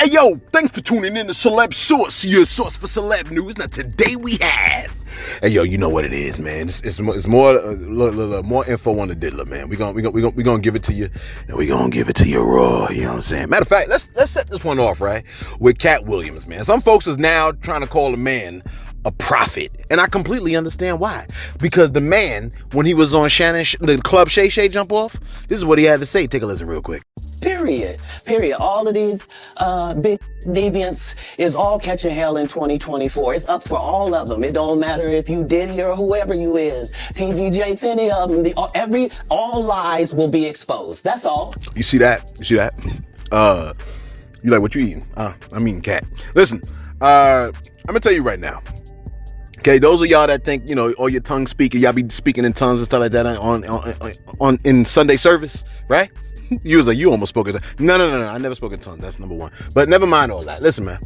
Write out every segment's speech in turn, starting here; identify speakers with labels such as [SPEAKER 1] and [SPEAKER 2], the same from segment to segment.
[SPEAKER 1] Hey yo, thanks for tuning in to Celeb Source, your source for celeb news. Now today we have, hey yo, you know what it is, man. It's more more info on the diddler, man. We gonna give it to you, and we gonna give it to you raw. You know what I'm saying? Matter of fact, let's set this one off right with Katt Williams, man. Some folks is now trying to call a man a prophet, and I completely understand why. Because the man, when he was on the Club Shay Shay Jump Off, this is what he had to say. Take a listen real quick.
[SPEAKER 2] Period. All of these big deviants is all catching hell in 2024. It's up for all of them. It don't matter if you Diddy or whoever you is. TG Jakes, any of them. All lies will be exposed. That's all.
[SPEAKER 1] You see that? You like what you eating? I'm eating cat. Listen, I'm gonna tell you right now. Okay, those of y'all that think, you know, all your tongue speaking, y'all be speaking in tongues and stuff like that on in Sunday service, right? You was like, you almost spoke in tongues. No, I never spoke in tongues. That's number one. But never mind all that. Listen, man,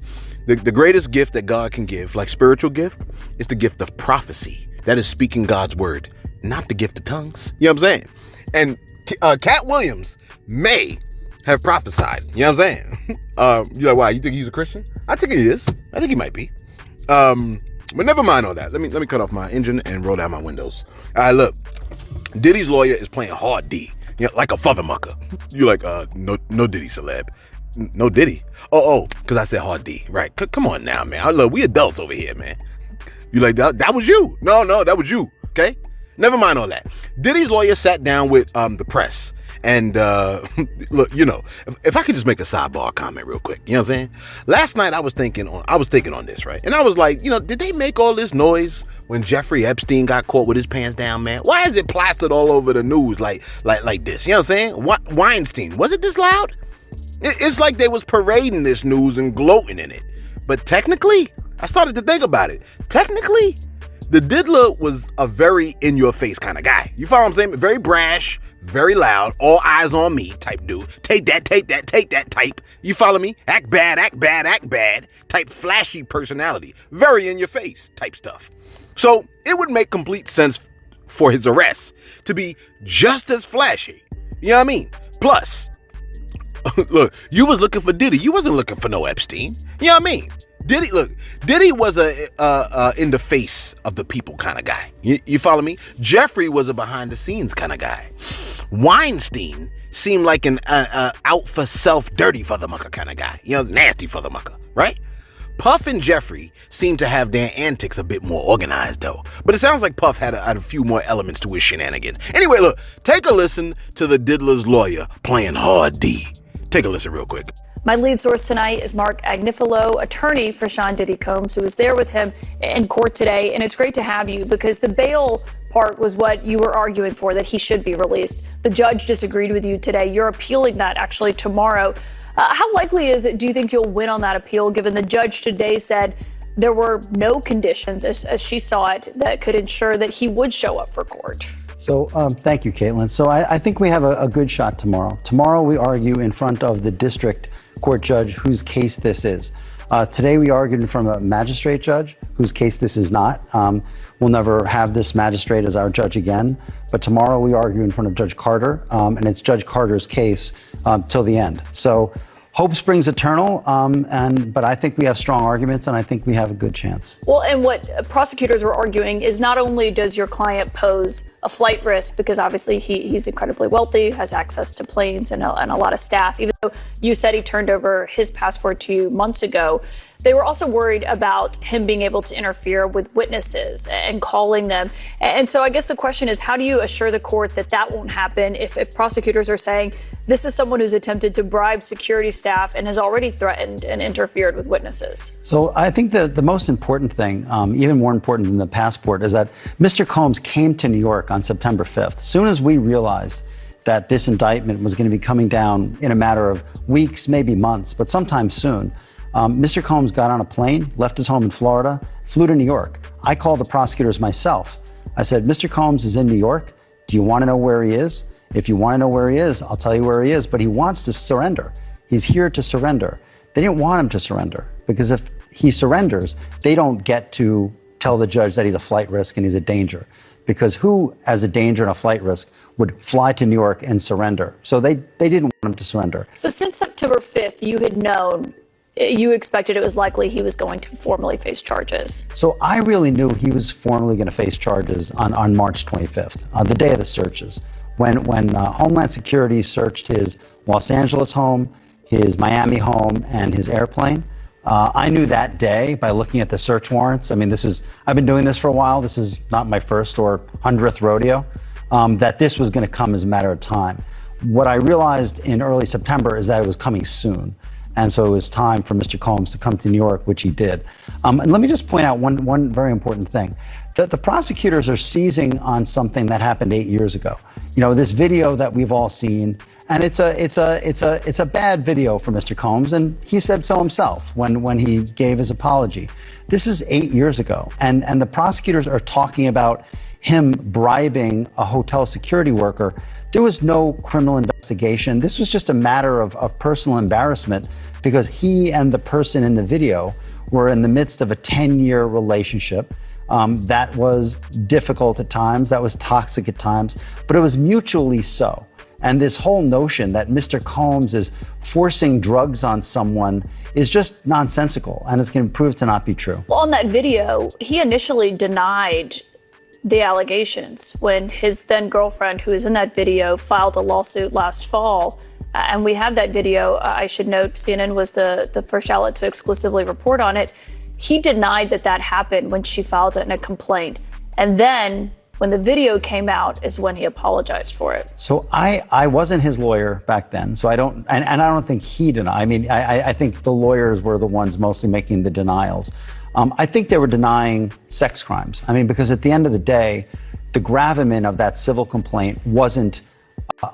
[SPEAKER 1] the greatest gift that God can give, like spiritual gift, is the gift of prophecy. That is speaking God's word, not the gift of tongues. You know what I'm saying? And Katt Williams may have prophesied. You know what I'm saying? You're like, why? You think he's a Christian? I think he is. I think he might be. But never mind all that. Let me cut off my engine and roll down my windows. All right, look. Diddy's lawyer is playing hard D. You know, like a father mucker. You like, no Diddy celeb. No Diddy. Oh, because I said hard D. Right. Come on now, man. Look, we adults over here, man. You like, that was you. No, that was you. Okay? Never mind all that. Diddy's lawyer sat down with the press. And look, you know, if I could just make a sidebar comment real quick, you know what I'm saying? Last night I was thinking on this, right? And I was like, you know, did they make all this noise when Jeffrey Epstein got caught with his pants down, man? Why is it plastered all over the news like this? You know what I'm saying? Weinstein, was it this loud? It's like they was parading this news and gloating in it. But technically, I started to think about it. Technically, the diddler was a very in-your-face kind of guy. You follow what I'm saying? Very brash, very loud, all eyes on me type dude. Take that type. You follow me? Act bad type flashy personality. Very in-your-face type stuff. So it would make complete sense for his arrest to be just as flashy. You know what I mean? Plus, look, you was looking for Diddy. You wasn't looking for no Epstein. You know what I mean? Diddy was a in the face of the people kind of guy. You follow me? Jeffrey was a behind the scenes kind of guy. Weinstein seemed like an out for self, dirty fathermucker kind of guy. You know, nasty fathermucker, right? Puff and Jeffrey seemed to have their antics a bit more organized though. But it sounds like Puff had a few more elements to his shenanigans. Anyway, look, take a listen to the diddler's lawyer playing hard D. Take a listen real quick.
[SPEAKER 3] My lead source tonight is Mark Agnifilo, attorney for Sean Diddy Combs, who was there with him in court today. And it's great to have you because the bail part was what you were arguing for, that he should be released. The judge disagreed with you today. You're appealing that actually tomorrow. How likely is it, do you think you'll win on that appeal, given the judge today said there were no conditions, as she saw it, that could ensure that he would show up for court?
[SPEAKER 4] So thank you, Caitlin. So I think we have a good shot tomorrow. Tomorrow we argue in front of the district court judge whose case this is. Today we argued in front of a magistrate judge whose case this is not. We'll never have this magistrate as our judge again. But tomorrow we argue in front of Judge Carter, and it's Judge Carter's case till the end. So hope springs eternal, but I think we have strong arguments, and I think we have a good chance.
[SPEAKER 3] Well, and what prosecutors were arguing is not only does your client pose a flight risk, because obviously he's incredibly wealthy, has access to planes and a lot of staff, even though you said he turned over his passport to you months ago. They were also worried about him being able to interfere with witnesses and calling them. And so I guess the question is, how do you assure the court that that won't happen if prosecutors are saying this is someone who's attempted to bribe security staff and has already threatened and interfered with witnesses?
[SPEAKER 4] So I think the most important thing, even more important than the passport, is that Mr. Combs came to New York on September 5th. As soon as we realized that this indictment was going to be coming down in a matter of weeks, maybe months, but sometime soon, Mr. Combs got on a plane, left his home in Florida, flew to New York. I called the prosecutors myself. I said, Mr. Combs is in New York. Do you want to know where he is? If you want to know where he is, I'll tell you where he is. But he wants to surrender. He's here to surrender. They didn't want him to surrender because if he surrenders, they don't get to tell the judge that he's a flight risk and he's a danger. Because who, as a danger and a flight risk, would fly to New York and surrender? So they didn't want him to surrender.
[SPEAKER 3] So since September 5th, you had known you expected it was likely he was going to formally face charges.
[SPEAKER 4] So I really knew he was formally going to face charges on March 25th, the day of the searches, when Homeland Security searched his Los Angeles home, his Miami home, and his airplane. I knew that day by looking at the search warrants. I mean, I've been doing this for a while. This is not my first or 100th rodeo, that this was going to come as a matter of time. What I realized in early September is that it was coming soon. And so it was time for Mr. Combs to come to New York, which he did. And let me just point out one very important thing. That the prosecutors are seizing on something that happened 8 years ago. You know, this video that we've all seen, and it's a bad video for Mr. Combs, and he said so himself when he gave his apology. This is 8 years ago, and the prosecutors are talking about him bribing a hotel security worker. There was no criminal investigation. This was just a matter of personal embarrassment because he and the person in the video were in the midst of a 10-year relationship that was difficult at times, that was toxic at times, but it was mutually so. And this whole notion that Mr. Combs is forcing drugs on someone is just nonsensical, and it's going to prove to not be true.
[SPEAKER 3] Well, on that video, he initially denied the allegations when his then girlfriend, who is in that video, filed a lawsuit last fall. And we have that video. I should note CNN was the first outlet to exclusively report on it. He denied that happened when she filed it in a complaint. And then when the video came out is when he apologized for it.
[SPEAKER 4] So I wasn't his lawyer back then, so I don't, and I don't think he denied. I mean, I think the lawyers were the ones mostly making the denials. I think they were denying sex crimes. I mean, because at the end of the day, the gravamen of that civil complaint wasn't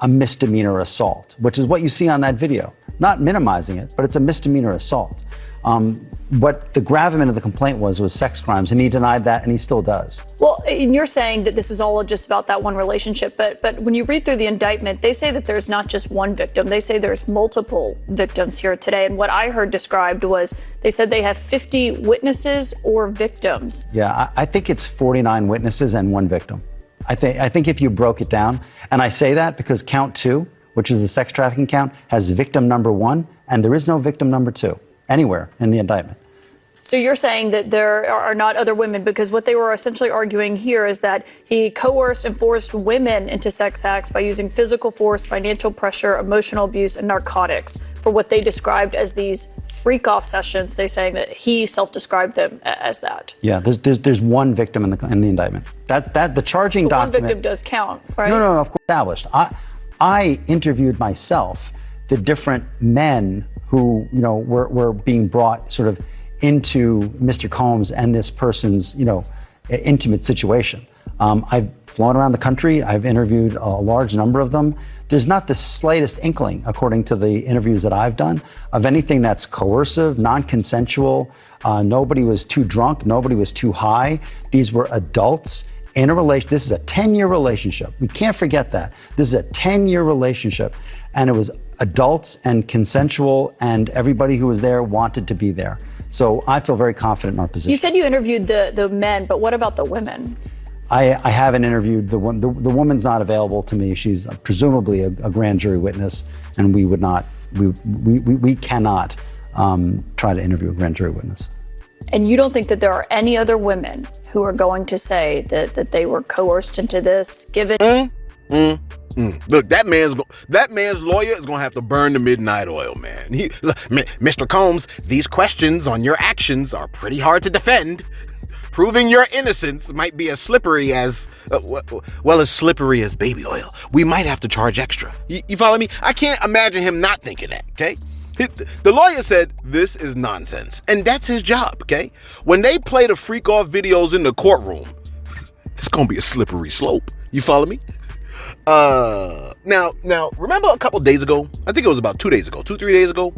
[SPEAKER 4] a misdemeanor assault, which is what you see on that video. Not minimizing it, but it's a misdemeanor assault. What the gravamen of the complaint was sex crimes, and he denied that, and he still does.
[SPEAKER 3] Well, and you're saying that this is all just about that one relationship, but when you read through the indictment, they say that there's not just one victim. They say there's multiple victims here today, and what I heard described was they said they have 50 witnesses or victims.
[SPEAKER 4] Yeah, I think it's 49 witnesses and one victim. I think if you broke it down, and I say that because count 2, which is the sex trafficking count, has victim number 1, and there is no victim number 2 anywhere in the indictment.
[SPEAKER 3] So you're saying that there are not other women, because what they were essentially arguing here is that he coerced and forced women into sex acts by using physical force, financial pressure, emotional abuse, and narcotics for what they described as these freak-off sessions. They saying that he self-described them as that. Yeah,
[SPEAKER 4] there's one victim in the indictment. That the charging document.
[SPEAKER 3] One victim does count, right?
[SPEAKER 4] No, of course, established. I interviewed myself the different men who were being brought sort of into Mr. Combs and this person's, intimate situation. I've flown around the country. I've interviewed a large number of them. There's not the slightest inkling, according to the interviews that I've done, of anything that's coercive, non-consensual. Nobody was too drunk. Nobody was too high. These were adults in a relation. This is a 10-year relationship. We can't forget that. This is a 10-year relationship, and it was adults and consensual, and everybody who was there wanted to be there. So I feel very confident in our position.
[SPEAKER 3] You said you interviewed the men, but what about the women?
[SPEAKER 4] I haven't interviewed the woman. The woman's not available to me. She's presumably a grand jury witness, and we would not. We cannot try to interview a grand jury witness.
[SPEAKER 3] And you don't think that there are any other women who are going to say that they were coerced into this, given?
[SPEAKER 1] Look, that man's lawyer is gonna have to burn the midnight oil, man. Mr. Combs, these questions on your actions are pretty hard to defend. Proving your innocence might be as slippery as, as slippery as baby oil. We might have to charge extra. You follow me? I can't imagine him not thinking that, okay? The lawyer said this is nonsense, and that's his job, okay? When they play the freak-off videos in the courtroom, it's gonna be a slippery slope. You follow me? Now, remember a couple days ago, I think it was about 3 days ago,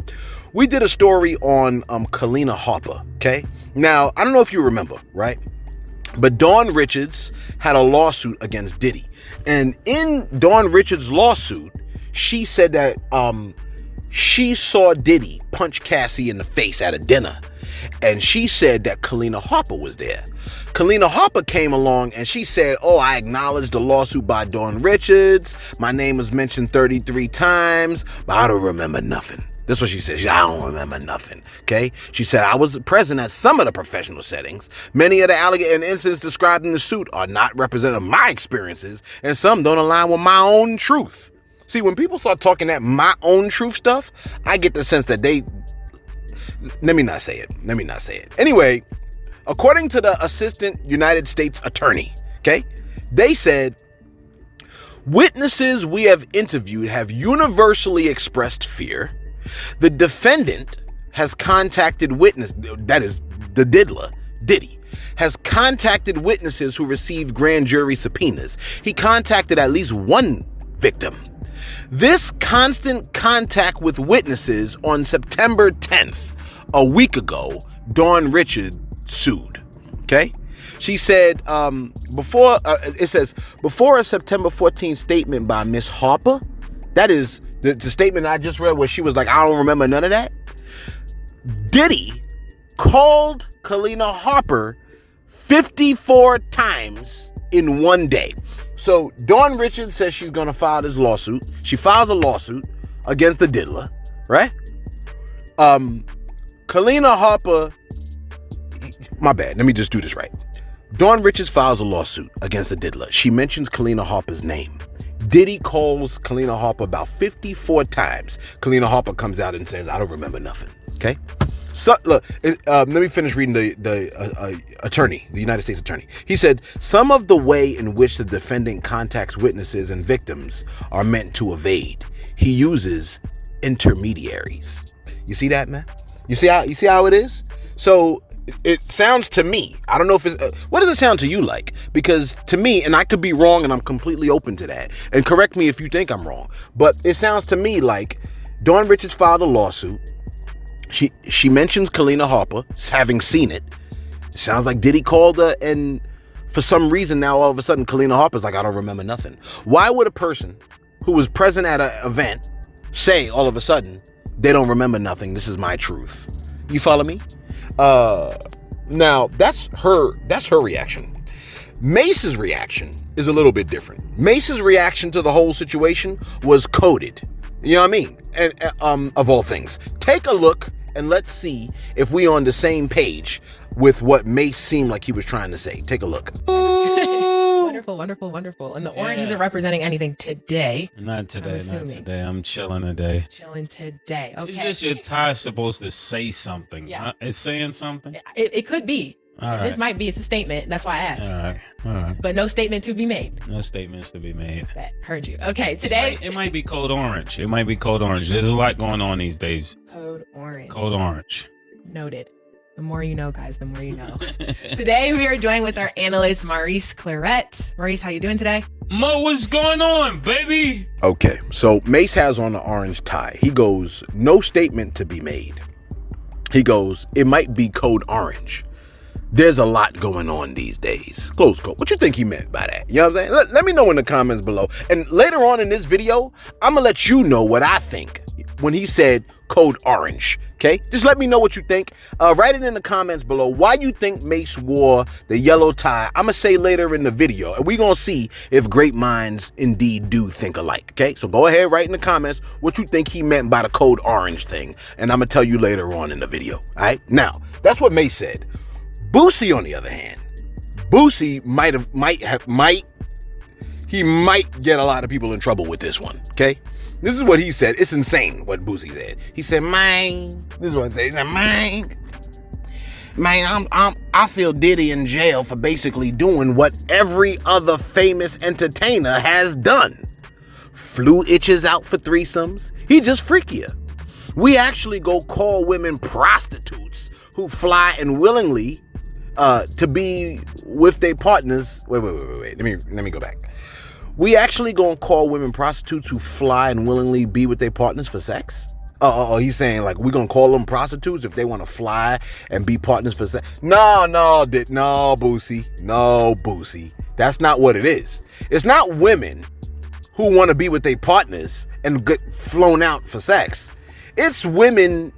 [SPEAKER 1] we did a story on Kalina Harper, okay? Now, I don't know if you remember, right? But Dawn Richards had a lawsuit against Diddy. And in Dawn Richards' lawsuit, she said that she saw Diddy punch Cassie in the face at a dinner. And she said that Kalina Harper was there. Kalina Harper came along and she said, I acknowledge the lawsuit by Dawn Richards. My name was mentioned 33 times, but I don't remember nothing. That's what she said. I don't remember nothing. Okay. She said, I was present at some of the professional settings. Many of the alleged incidents described in the suit are not representative of my experiences, and some don't align with my own truth. See, when people start talking that my own truth stuff, I get the sense that let me not say it. Anyway, according to the Assistant United States Attorney, okay, they said, witnesses we have interviewed have universally expressed fear. The defendant has contacted that is the diddler, Diddy, has contacted witnesses who received grand jury subpoenas. He contacted at least one victim. This constant contact with witnesses on September 10th, a week ago, Dawn Richard sued. Okay? She said, before a September 14th statement by Miss Harper, that is the statement I just read where she was like, I don't remember none of that. Diddy called Kalina Harper 54 times in one day. So Dawn Richards says she's going to file this lawsuit. She files a lawsuit against the diddler, right? Kalina Harper, my bad, let me just do this right. Dawn Richards files a lawsuit against the diddler. She mentions Kalina Harper's name. Diddy calls Kalina Harper about 54 times. Kalina Harper comes out and says, I don't remember nothing. Okay? So, look, let me finish reading the attorney, the United States attorney. He said, some of the way in which the defendant contacts witnesses and victims are meant to evade. He uses intermediaries. You see that, man? You see how it is? So it sounds to me, I don't know if it's, what does it sound to you like? Because to me, and I could be wrong and I'm completely open to that, and correct me if you think I'm wrong, but it sounds to me like Dawn Richards filed a lawsuit. She mentions Kalina Harper having seen it. It sounds like Diddy called her, and for some reason now all of a sudden Kalina Harper's like, I don't remember nothing. Why would a person who was present at an event say all of a sudden they don't remember nothing? This is my truth. You follow me? Now that's her reaction. Mace's reaction is a little bit different. Mace's reaction to the whole situation was coded. You know what I mean? And of all things, take a look and let's see if we on the same page with what Mace seemed like he was trying to say. Take a look.
[SPEAKER 5] Wonderful, wonderful, wonderful. And the orange isn't representing anything today.
[SPEAKER 6] Not today, not today. I'm chilling today.
[SPEAKER 5] Chilling today. Okay.
[SPEAKER 6] It's just your tie supposed to say something.
[SPEAKER 5] Yeah.
[SPEAKER 6] It's saying something?
[SPEAKER 5] It could be.
[SPEAKER 6] All
[SPEAKER 5] This
[SPEAKER 6] right.
[SPEAKER 5] might be. It's a statement. That's why I asked.
[SPEAKER 6] All right.
[SPEAKER 5] But no statement to be made.
[SPEAKER 6] No statements to be made.
[SPEAKER 5] That heard you. Okay, today.
[SPEAKER 6] It might be code orange. It might be code orange. There's a lot going on these days.
[SPEAKER 5] Code orange.
[SPEAKER 6] Code orange.
[SPEAKER 5] Noted. The more you know, guys, the more you know. Today we are joined with our analyst, Maurice Claret. Maurice, how you doing today?
[SPEAKER 6] Mo, what's going on, baby?
[SPEAKER 1] Okay, so Mace has on the orange tie. He goes, no statement to be made. He goes, it might be code orange. There's a lot going on these days. Close quote. What you think he meant by that? You know what I'm saying? Let me know in the comments below. And later on in this video, I'm going to let you know what I think when he said code orange. Okay? Just let me know what you think. Write it in the comments below why you think Mace wore the yellow tie. I'm going to say later in the video. And we're going to see if great minds indeed do think alike. Okay? So go ahead, write in the comments what you think he meant by the code orange thing. And I'm going to tell you later on in the video. All right? Now, that's what Mace said. Boosie, on the other hand, Boosie might get a lot of people in trouble with this one, okay? This is what he said. It's insane what Boosie said. He said, man, this is what he said. He said, man, I feel Diddy in jail for basically doing what every other famous entertainer has done. Flew itches out for threesomes. He just freakier. We actually go call women prostitutes who fly and willingly to be with their partners. Wait. Let me go back. We actually gonna call women prostitutes who fly and willingly be with their partners for sex? He's saying like we gonna call them prostitutes if they want to fly and be partners for sex? No, Boosie. That's not what it is. It's not women who want to be with their partners and get flown out for sex. It's women.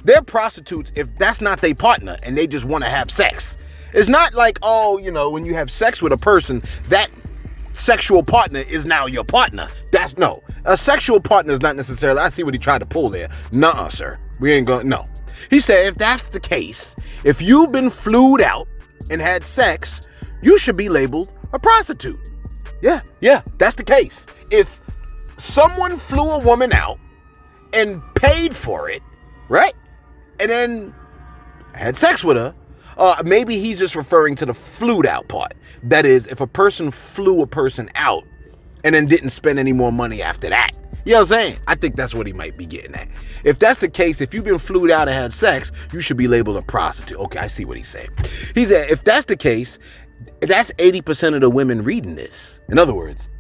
[SPEAKER 1] They're prostitutes if that's not their partner and they just want to have sex. It's not like, when you have sex with a person, that sexual partner is now your partner. A sexual partner is not necessarily, I see what he tried to pull there. Nuh-uh, sir. We ain't gonna, no. He said, if that's the case, if you've been flued out and had sex, you should be labeled a prostitute. Yeah, that's the case. If someone flew a woman out and paid for it, right? And then had sex with her, maybe he's just referring to the flued out part. That is, if a person flew a person out and then didn't spend any more money after that. You know what I'm saying? I think that's what he might be getting at. If that's the case, if you've been flued out and had sex, you should be labeled a prostitute. Okay, I see what he's saying. He said, if that's the case, that's 80% of the women reading this. In other words,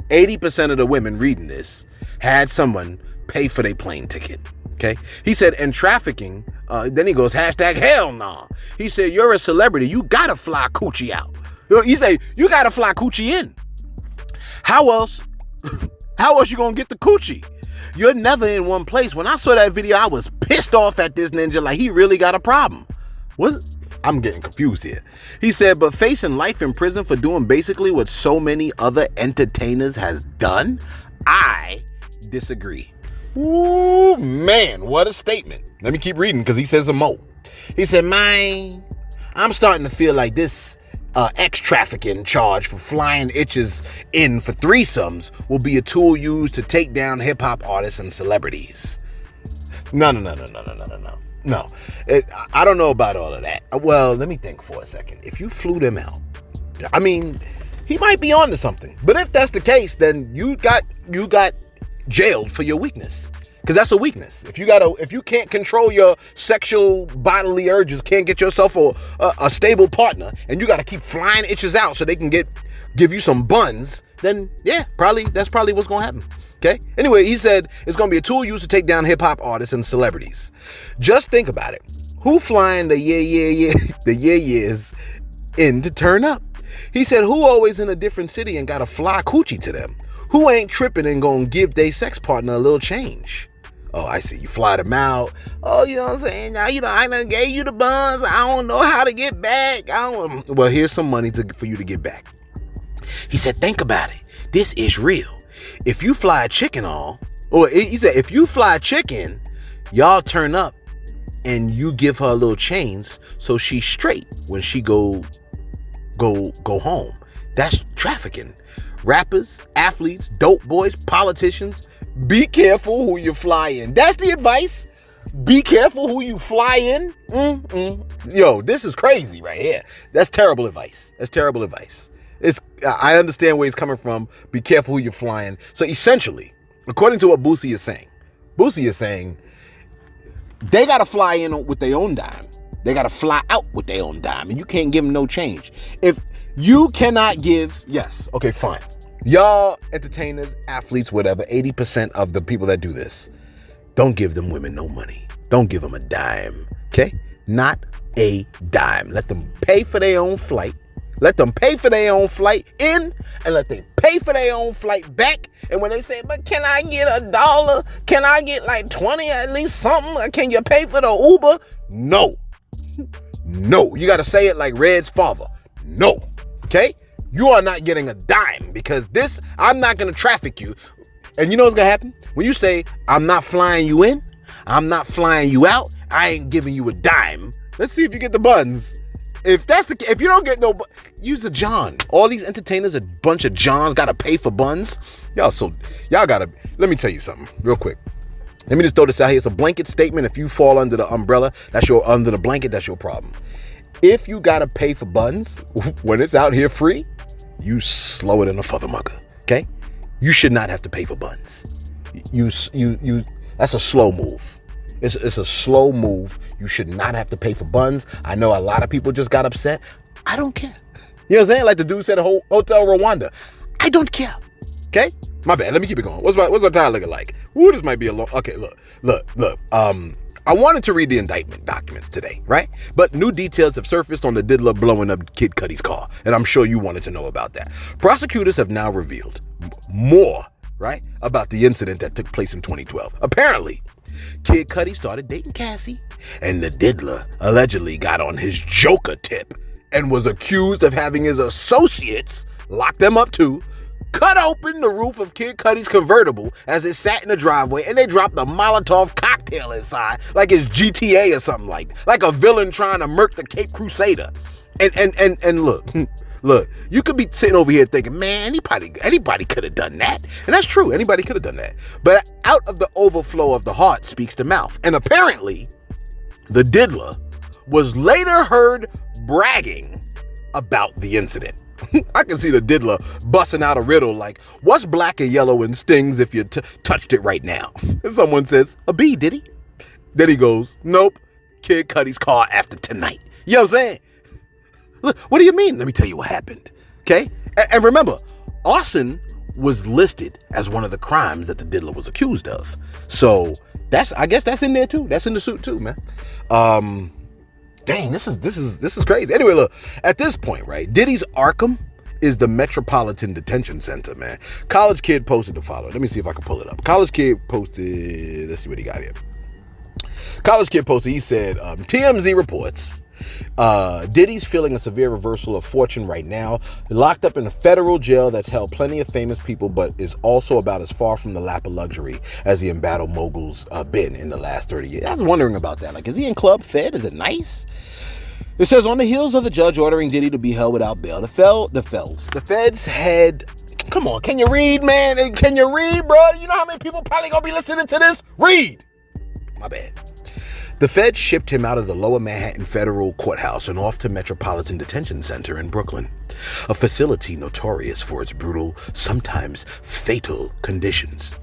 [SPEAKER 1] 80% of the women reading this had someone pay for their plane ticket. Okay? He said, and trafficking, then he goes, hashtag hell nah. He said, you're a celebrity. You gotta fly coochie out. He say, you gotta fly coochie in. How else you gonna get the coochie? You're never in one place. When I saw that video, I was pissed off at this ninja like he really got a problem. What? I'm getting confused here. He said, but facing life in prison for doing basically what so many other entertainers has done? I disagree. Ooh, man, what a statement. Let me keep reading because he says some more. He said, man, I'm starting to feel like this ex-trafficking charge for flying itches in for threesomes will be a tool used to take down hip-hop artists and celebrities. No. I don't know about all of that. Well, let me think for a second. If you flew them out, I mean, he might be onto something. But if that's the case, then you got jailed for your weakness. Because that's a weakness. If you can't control your sexual bodily urges, can't get yourself a stable partner, and you got to keep flying itches out so they can give you some buns, then yeah, that's probably what's gonna happen. Okay. Anyway, he said it's gonna be a tool used to take down hip hop artists and celebrities. Just think about it. Who flying the yeahs in to turn up? He said, who always in a different city and got to fly coochie to them? Who ain't tripping and gonna give their sex partner a little change? Oh, I see. You fly them out. Oh, you know what I'm saying? Now, I done gave you the buns. I don't know how to get back. Well, here's some money for you to get back. He said, think about it. This is real. If you fly a chicken he said, if you fly a chicken, y'all turn up and you give her a little change so she's straight when she go home. That's trafficking. Rappers, athletes, dope boys, politicians, be careful who you fly in. That's the advice. Be careful who you fly in. Yo, this is crazy right here. That's terrible advice. I understand where he's coming from. Be careful who you're flying. So essentially, according to what Boosie is saying, they got to fly in with their own dime. They got to fly out with their own dime. And you can't give them no change. If you cannot give, yes, okay, fine. Y'all entertainers, athletes, whatever, 80% of the people that do this, don't give them women no money. Don't give them a dime, okay? Not a dime. Let them pay for their own flight. Let them pay for their own flight in, and let them pay for their own flight back. And when they say, but can I get $1? Can I get like 20 at least something? Can you pay for the Uber? No. You got to say it like Red's father. No. Okay? You are not getting a dime because I'm not going to traffic you. And you know what's going to happen? When you say, I'm not flying you in, I'm not flying you out, I ain't giving you a dime. Let's see if you get the buns. If you don't get no, use a John. All these entertainers, a bunch of Johns, got to pay for buns. Y'all got to, let me tell you something real quick. Let me just throw this out here. It's a blanket statement. If you fall under the umbrella, under the blanket, that's your problem. If you got to pay for buns when it's out here free, you slow it in a motherfucker, okay? You should not have to pay for buns. That's a slow move. It's a slow move. You should not have to pay for buns. I know a lot of people just got upset. I don't care. You know what I'm saying? Like the dude said at Hotel Rwanda. I don't care. Okay? My bad. Let me keep it going. What's my tie looking like? Ooh, this might be a long... Okay, look. I wanted to read the indictment documents today, right? But new details have surfaced on the diddler blowing up Kid Cudi's car. And I'm sure you wanted to know about that. Prosecutors have now revealed more, right, about the incident that took place in 2012. Apparently, Kid Cudi started dating Cassie, and the diddler allegedly got on his Joker tip and was accused of having his associates lock them up too, cut open the roof of Kid Cudi's convertible as it sat in the driveway, and they dropped a Molotov cocktail inside like it's GTA or something like a villain trying to murk the Cape Crusader. And look, you could be sitting over here thinking, man, anybody could have done that. And that's true, anybody could have done that. But out of the overflow of the heart speaks the mouth. And apparently, the diddler was later heard bragging about the incident. I can see the diddler busting out a riddle like, what's black and yellow and stings if you touched it right now? And someone says, a bee, Diddy. Then he goes, nope, Kid Cudi's car after tonight. You know what I'm saying? Look, what do you mean? Let me tell you what happened. Okay? And remember, arson was listed as one of the crimes that the diddler was accused of. So I guess that's in there too. That's in the suit too, man. Dang, this is crazy. Anyway, look, at this point, right, Diddy's Arkham is the Metropolitan Detention Center, man. College Kid posted the following. Let me see if I can pull it up. College Kid posted, let's see what he got here. College Kid posted, he said, TMZ reports, Diddy's feeling a severe reversal of fortune right now. Locked up in a federal jail that's held plenty of famous people, but is also about as far from the lap of luxury as the embattled mogul's been in the last 30 years. I was wondering about that. Like, is he in Club Fed? Is it nice? It says, on the heels of the judge ordering Diddy to be held without bail, the feds had... Come on, can you read, man? Can you read, bro? You know how many people probably gonna be listening to this? Read! My bad. The feds shipped him out of the Lower Manhattan Federal Courthouse and off to Metropolitan Detention Center in Brooklyn, a facility notorious for its brutal, sometimes fatal conditions.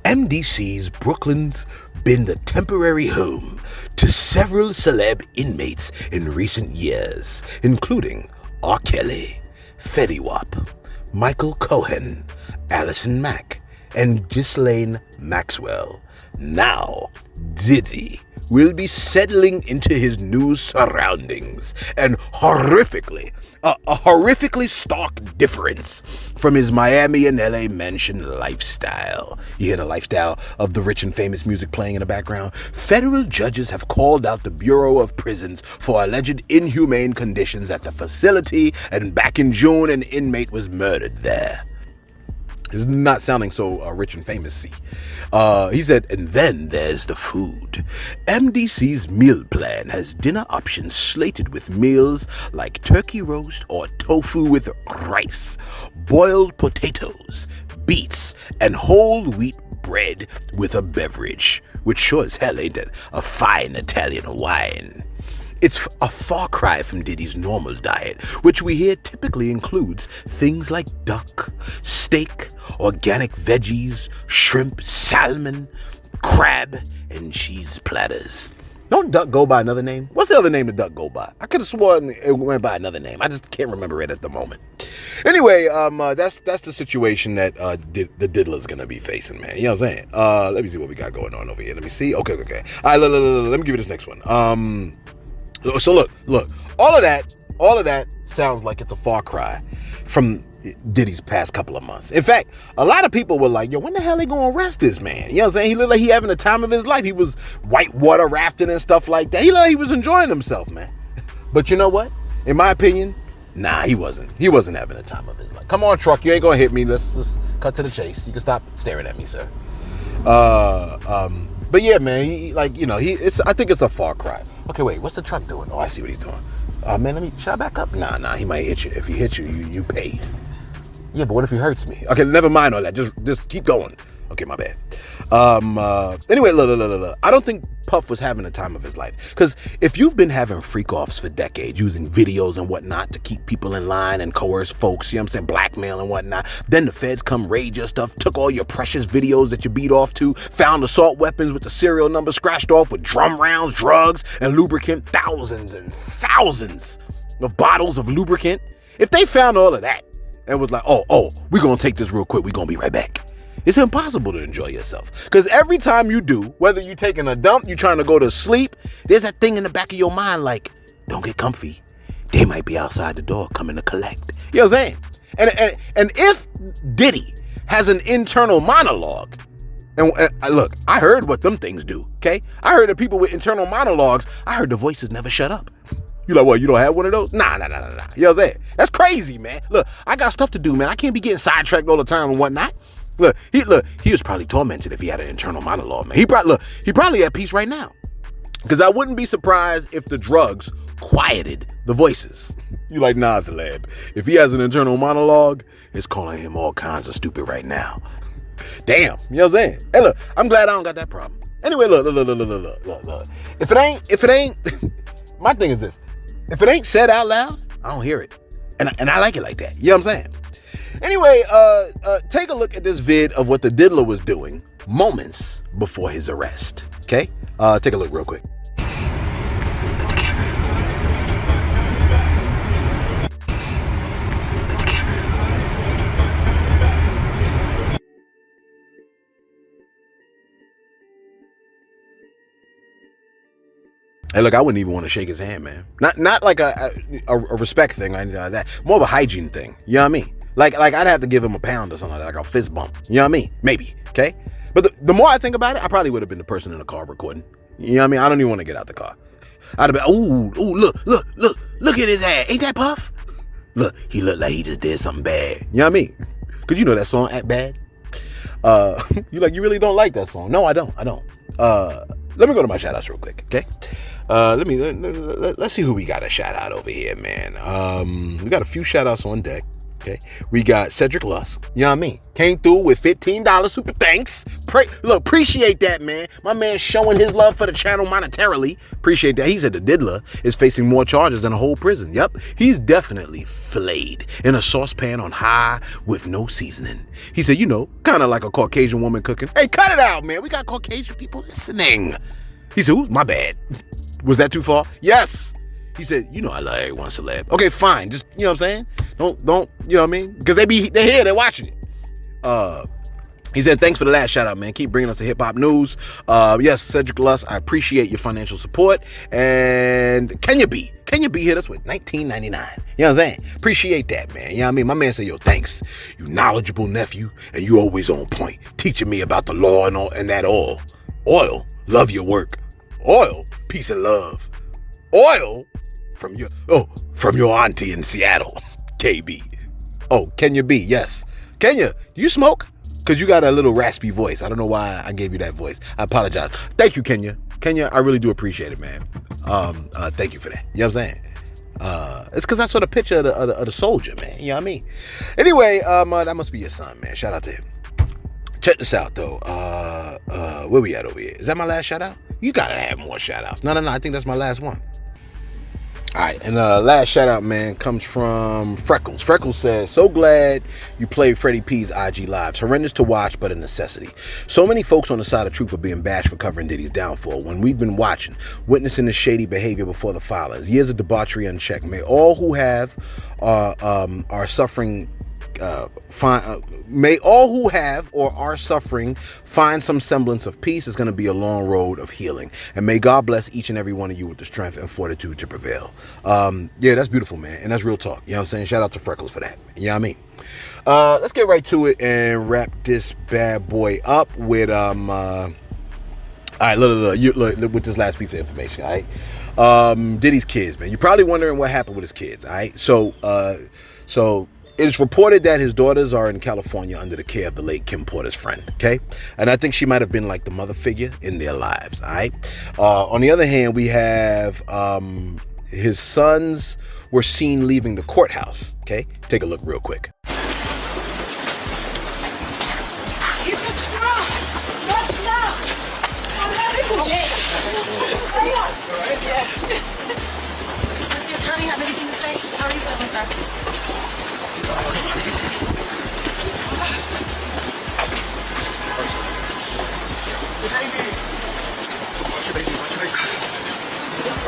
[SPEAKER 1] MDC's Brooklyn's been the temporary home to several celeb inmates in recent years, including R. Kelly, Fetty Wap, Michael Cohen, Allison Mack, and Ghislaine Maxwell. Now, Diddy will be settling into his new surroundings, and a horrifically stark difference from his Miami and LA mansion lifestyle. You hear the lifestyle of the rich and famous music playing in the background? Federal judges have called out the Bureau of Prisons for alleged inhumane conditions at the facility, and back in June, an inmate was murdered there. It's not sounding so rich and famous-y. He said, and then there's the food. MDC's meal plan has dinner options slated with meals like turkey roast or tofu with rice, boiled potatoes, beets, and whole wheat bread with a beverage, which sure as hell ain't it, a fine Italian wine. It's a far cry from Diddy's normal diet, which we hear typically includes things like duck, steak, organic veggies, shrimp, salmon, crab, and cheese platters. Don't duck go by another name? What's the other name the duck go by? I could have sworn it went by another name. I just can't remember it at the moment. Anyway, that's the situation that the diddler's gonna be facing, man. You know what I'm saying? Let me see what we got going on over here. Let me see. Okay. All right, let me give you this next one. So look, all of that sounds like it's a far cry from Diddy's past couple of months. In fact, a lot of people were like, yo, when the hell they gonna arrest this man? You know what I'm saying? He looked like he having the time of his life. He was whitewater rafting and stuff like that. He looked like he was enjoying himself, man. But you know what? In my opinion, nah, he wasn't. He wasn't having the time of his life. Come on, truck, you ain't gonna hit me. Let's just cut to the chase. You can stop staring at me, sir. But yeah, man, I think it's a far cry. Okay, wait, what's the truck doing? Oh, I see what he's doing. Man, should I back up? Nah, he might hit you. If he hits you, you paid. Yeah, but what if he hurts me? Okay, never mind all that. Just keep going. Okay, my bad. Anyway, look. I don't think Puff was having the time of his life. Because if you've been having freak-offs for decades, using videos and whatnot to keep people in line and coerce folks, you know what I'm saying, blackmail and whatnot, then the feds come raid your stuff, took all your precious videos that you beat off to, found assault weapons with the serial number scratched off with drum rounds, drugs, and lubricant, thousands and thousands of bottles of lubricant. If they found all of that and was like, oh, we're going to take this real quick, we're going to be right back. It's impossible to enjoy yourself. Because every time you do, whether you're taking a dump, you're trying to go to sleep, there's that thing in the back of your mind like, don't get comfy. They might be outside the door coming to collect. You know what I'm saying? And if Diddy has an internal monologue, and look, I heard what them things do, okay? I heard that people with internal monologues, I heard the voices never shut up. You like, what, you don't have one of those? Nah. You know what I'm saying? That's crazy, man. Look, I got stuff to do, man. I can't be getting sidetracked all the time and whatnot. Look, he was probably tormented if he had an internal monologue, man. He probably at peace right now. Because I wouldn't be surprised if the drugs quieted the voices. You like, nah, Celeb. If he has an internal monologue, it's calling him all kinds of stupid right now. Damn, you know what I'm saying? Hey, look, I'm glad I don't got that problem. Anyway, look. If it ain't, my thing is this. If it ain't said out loud, I don't hear it. And I like it like that. You know what I'm saying? Anyway, take a look at this vid of what the diddler was doing moments before his arrest. Okay? Take a look real quick. Hey, look, I wouldn't even want to shake his hand, man. Not like a respect thing or anything like that. More of a hygiene thing. You know what I mean? Like I'd have to give him a pound or something like a fist bump. You know what I mean? Maybe. Okay? But the more I think about it, I probably would have been the person in the car recording. You know what I mean? I don't even want to get out the car. I'd have been, ooh, look at his ass. Ain't that Puff? Look, he looked like he just did something bad. You know what I mean? Because you know that song, Act Bad? You really don't like that song. No, I don't. Let me go to my shout outs real quick, okay? Let's see who we got a shout out over here, man. We got a few shout outs on deck. Okay, we got Cedric Lusk, you know what I mean? Came through with $15 super thanks. Appreciate that, man. My man showing his love for the channel monetarily. Appreciate that. He said the diddler is facing more charges than a whole prison. Yep, he's definitely filleted in a saucepan on high with no seasoning. He said, kind of like a Caucasian woman cooking. Hey, cut it out, man. We got Caucasian people listening. He said, ooh, my bad. Was that too far? Yes. He said, I love everyone celeb. Okay, fine. Just, you know what I'm saying? Don't, you know what I mean? Because they're here, they're watching it. He said, thanks for the last shout out, man. Keep bringing us the hip hop news. Yes, Cedric Lusk, I appreciate your financial support. And Kenya B hit us with $19.99. You know what I'm saying? Appreciate that, man. You know what I mean? My man said, yo, thanks. You knowledgeable nephew, and you always on point. Teaching me about the law and all, and that oil. Oil, love your work. Oil, peace and love. Oil from your auntie in Seattle, KB. Oh, Kenya B, yes. Kenya, do you smoke? Because you got a little raspy voice. I don't know why I gave you that voice. I apologize. Thank you, Kenya. Kenya, I really do appreciate it, man. Thank you for that. You know what I'm saying? It's because I saw the picture of the soldier, man. You know what I mean? Anyway, that must be your son, man. Shout out to him. Check this out, though. Where we at over here? Is that my last shout out? You gotta have more shout outs. No. I think that's my last one. All right, and last shout out, man, comes from Freckles. Freckles says, so glad you played Freddie P's IG Lives. Horrendous to watch, but a necessity. So many folks on the side of truth are being bashed for covering Diddy's downfall when we've been watching, witnessing the shady behavior before the filings. Years of debauchery unchecked. May all who have are suffering may all who have or are suffering find some semblance of peace. It's going to be a long road of healing, and may God bless each and every one of you with the strength and fortitude to prevail. Yeah, that's beautiful, man, and that's real talk. You know what I'm saying? Shout out to Freckles for that. You know what I mean? Let's get right to it and wrap this bad boy up with all right, look, with this last piece of information. All right, Diddy's kids, man. You're probably wondering what happened with his kids. All right, so it's reported that his daughters are in California under the care of the late Kim Porter's friend, okay? And I think she might have been like the mother figure in their lives, all right? On the other hand, we have his sons were seen leaving the courthouse, okay? Take a look real quick.
[SPEAKER 7] Keep it strong! Not strong! Hurry up! Does the attorney have anything to say? How are you feeling, sir?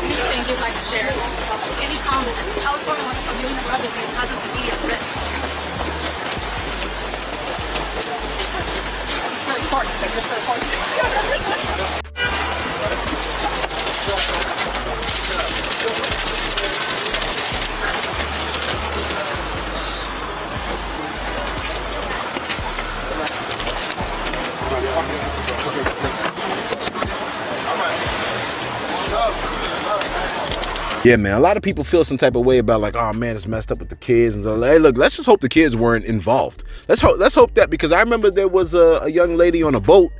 [SPEAKER 7] Anything you'd like to share? Any comment? How important was it for you and your brothers and cousins to be as rich? It's very important. It's very important.
[SPEAKER 1] Yeah, man. A lot of people feel some type of way about like, oh man, it's messed up with the kids. And so, hey, look, let's just hope the kids weren't involved. Let's hope that, because I remember there was a young lady on a boat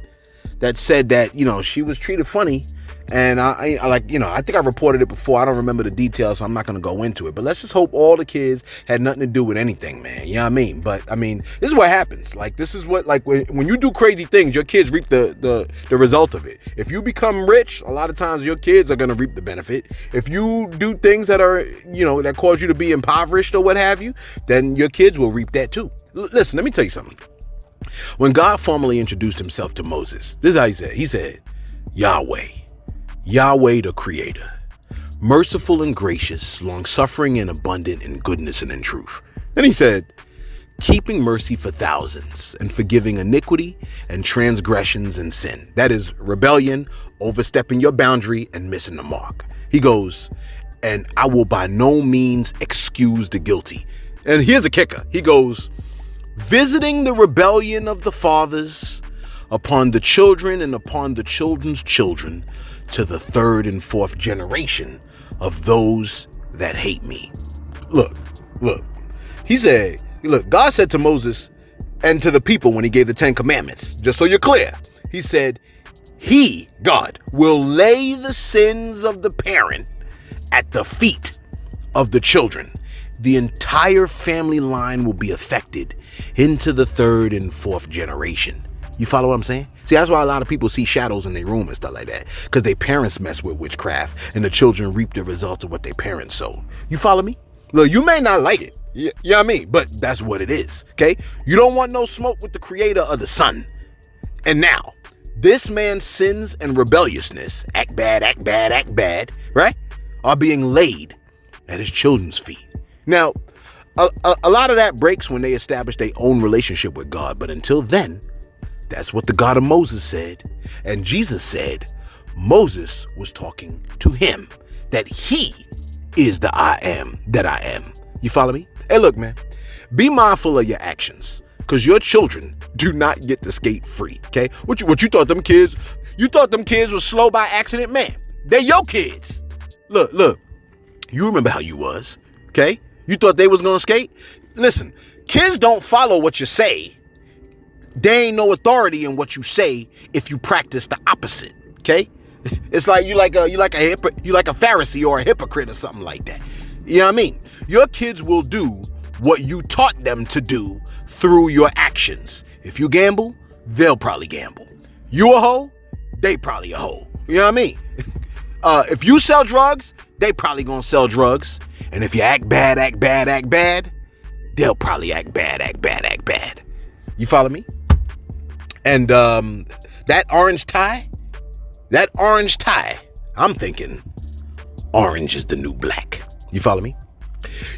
[SPEAKER 1] that said that, you know, she was treated funny. And I like, you know, I think I reported it before. I don't remember the details, so I'm not going to go into it. But let's just hope all the kids had nothing to do with anything, man. You know what I mean? But, I mean, this is what happens. Like, this is what, like, when you do crazy things, your kids reap the result of it. If you become rich, a lot of times your kids are going to reap the benefit. If you do things that are, you know, that cause you to be impoverished or what have you, then your kids will reap that too. Listen, let me tell you something. When God formally introduced himself to Moses, this is how he said. He said, Yahweh the Creator, merciful and gracious, long-suffering and abundant in goodness and in truth. Then he said, keeping mercy for thousands and forgiving iniquity and transgressions and sin. That is rebellion, overstepping your boundary and missing the mark. He goes, and I will by no means excuse the guilty. And here's a kicker. He goes, visiting the rebellion of the fathers upon the children and upon the children's children, to the third and fourth generation of those that hate me. Look. He said, look, God said to Moses and to the people when he gave the 10 commandments, just so you're clear, he said, he, God, will lay the sins of the parent at the feet of the children. The entire family line will be affected into the third and fourth generation. You follow what I'm saying? See, that's why a lot of people see shadows in their room and stuff like that, because their parents mess with witchcraft and the children reap the results of what their parents sowed. You follow me? Look, you may not like it. You know what I mean? But that's what it is, okay? You don't want no smoke with the creator of the sun. And now, this man's sins and rebelliousness, act bad, right, are being laid at his children's feet. Now, a lot of that breaks when they establish their own relationship with God. But until then, that's what the God of Moses said. And Jesus said Moses was talking to him, that he is the I am that I am. You follow me? Hey, look, man, be mindful of your actions, because your children do not get to skate free, okay? What you thought them kids? You thought them kids were slow by accident? Man, they're your kids. Look, you remember how you was, okay? You thought they was gonna skate? Listen, kids don't follow what you say. There ain't no authority in what you say if you practice the opposite, okay? It's like you like a Pharisee or a hypocrite or something like that. You know what I mean? Your kids will do what you taught them to do through your actions. If you gamble, they'll probably gamble. You a hoe, they probably a hoe. You know what I mean? If you sell drugs, they probably gonna sell drugs. And if you act bad, they'll probably act bad. You follow me? And that orange tie, I'm thinking orange is the new black. You follow me?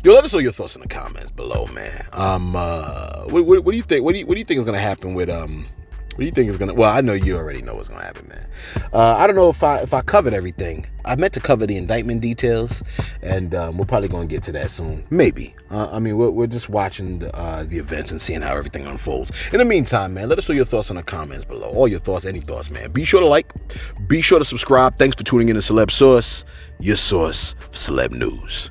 [SPEAKER 1] Yo, let us know your thoughts in the comments below, man. What do you think? What do you think is gonna happen with What do you think is gonna? Well, I know you already know what's gonna happen, man. I don't know if I covered everything. I meant to cover the indictment details, and we're probably gonna get to that soon. Maybe. I mean, we're just watching the events and seeing how everything unfolds. In the meantime, man, let us know your thoughts in the comments below. All your thoughts, any thoughts, man. Be sure to like. Be sure to subscribe. Thanks for tuning in to Celeb Source, your source for celeb news.